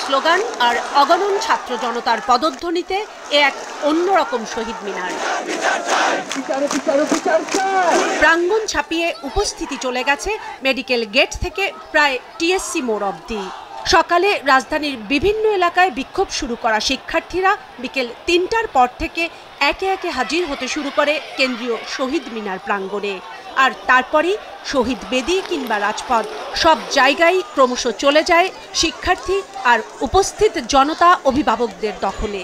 Slogan আর অগণন ছাত্র জনতার পদধ্বনিতে এক অন্যরকম শহীদ মিনার। প্রাঙ্গণ ছাপিয়ে উপস্থিতি চলে গেছে মেডিকেল গেট থেকে প্রায় টিএসসি মোড় অবধি। সকালে রাজধানীর বিভিন্ন এলাকায় বিক্ষোভ শুরু করা শিক্ষার্থীরা বিকেল ৩টার পর থেকে একে একে হাজির হতে শুরু করে কেন্দ্রীয় শহীদ মিনার প্রাঙ্গণে। আর তারপরই শহীদ বেদি কিংবা রাজপথ সব জায়গায় ক্রমশ চলে যায় শিক্ষার্থী আর উপস্থিত জনতা অভিভাবকদের দখলে।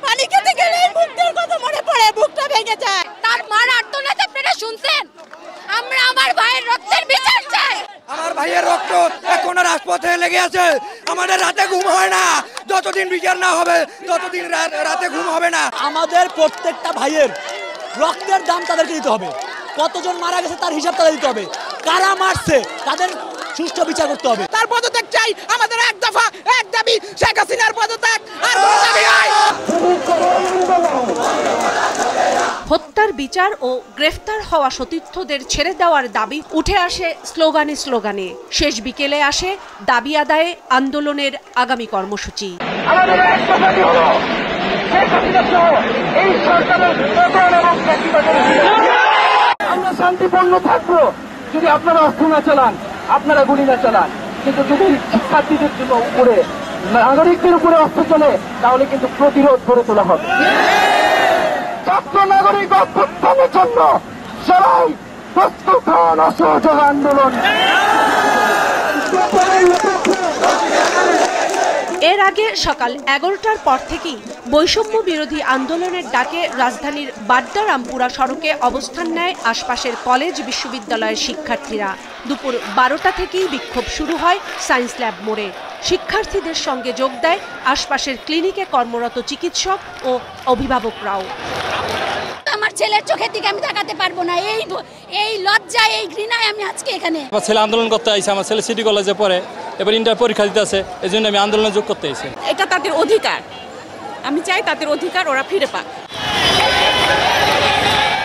পানি খেতে গেলে মুখের কথা মনে পড়ে, বুকটা ভেঙে যায়। তার মার আর্তনাদ আপনারা শুনছেন? আমরা আমার ভাইয়ের রক্তের বিচার চাই। আমার ভাইয়ের রক্ত এখনো রাজপথে লেগে আছে। আমাদের রাতে ঘুম হয় না, যতদিন বিচার না হবে ততদিন রাতে ঘুম হবে না। আমাদের প্রত্যেকটা ভাইয়ের রক্তের দাম তাদেরকে দিতে হবে। কতজন মারা গেছে তার হিসাব তাদের দিতে হবে। কারা মারছে তাদের সুষ্ঠু বিচার করতে হবে। তার পদত্যাগ চাই, আমাদের এক দফা এক দাবি, শেখ হাসিনার পদত্যাগ। আর কোনো দাবি নাই। হত্যার বিচার ও গ্রেফতার হওয়া সতীর্থদের ছেড়ে দেওয়ার দাবি উঠে আসে স্লোগানে স্লোগানে। শেষ বিকেলে আসে দাবি আদায়ে আন্দোলনের আগামী কর্মসূচি। আমাদের এক দফাটি হলো শেখ হাসিনা সহ এই সরকারের পতন এবং আমরা শান্তিপূর্ণ থাকবো যদি আপনারা অস্ত্র না চালান, আপনারা গুলি না চালান। কিন্তু যদি শিক্ষার্থীদের জন্য উপরে, নাগরিকদের উপরে অস্ত্র চলে, তাহলে কিন্তু প্রতিরোধ গড়ে তোলা হবে। ছাত্র নাগরিক অভ্যুত্থানের জন্য সবাই প্রস্তুত হন অসহযোগ আন্দোলন। এর আগে সকাল 11টার পর থেকেই বৈষম্য বিরোধী আন্দোলনের ডাকে রাজধানীর বাড্ডা রামপুরা সড়কে অবস্থান নেয় আশপাশের কলেজ বিশ্ববিদ্যালয়ের শিক্ষার্থীরা। দুপুর 12টা থেকেই বিক্ষোভ শুরু হয় সায়েন্স ল্যাব মোড়ে। শিক্ষার্থীদের সঙ্গে যোগ দেয় আশপাশের ক্লিনিকে কর্মরত চিকিৎসক ও অভিভাবকরাও। আমার ছেলের চোখের দিকে আমি তাকাতে পারবো না, এই লজ্জায়, এই ঘৃণায় আমি আজকে এখানে। আমার ছেলে আন্দোলন করতে আইছে, আমার ছেলে সিটি কলেজে পড়ে, এবার ইন্টার পরীক্ষা দিতে আছে, এই জন্য আমি আন্দোলনে যোগ করতে আইছি। এটা তাদের অধিকার, আমি চাই তাদের অধিকার ওরা ফিরে পাক।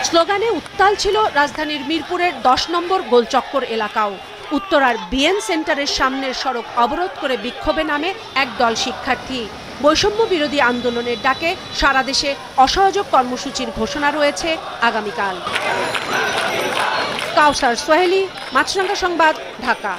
স্লোগানে উত্তাল ছিল রাজধানীর মিরপুরের 10 নম্বর গোলচক্কর এলাকাও। উত্তরার বিএন সেন্টারের সামনের সড়ক অবরোধ করে বিক্ষোভে নামে একদল শিক্ষার্থী। বৈষম্য বিরোধী আন্দোলনের ডাকে সারা দেশে অসহযোগ কর্মসূচির ঘোষণা রয়েছে আগামীকাল। কাউসার সোহেলি, মাছরাঙ্গা সংবাদ, ঢাকা।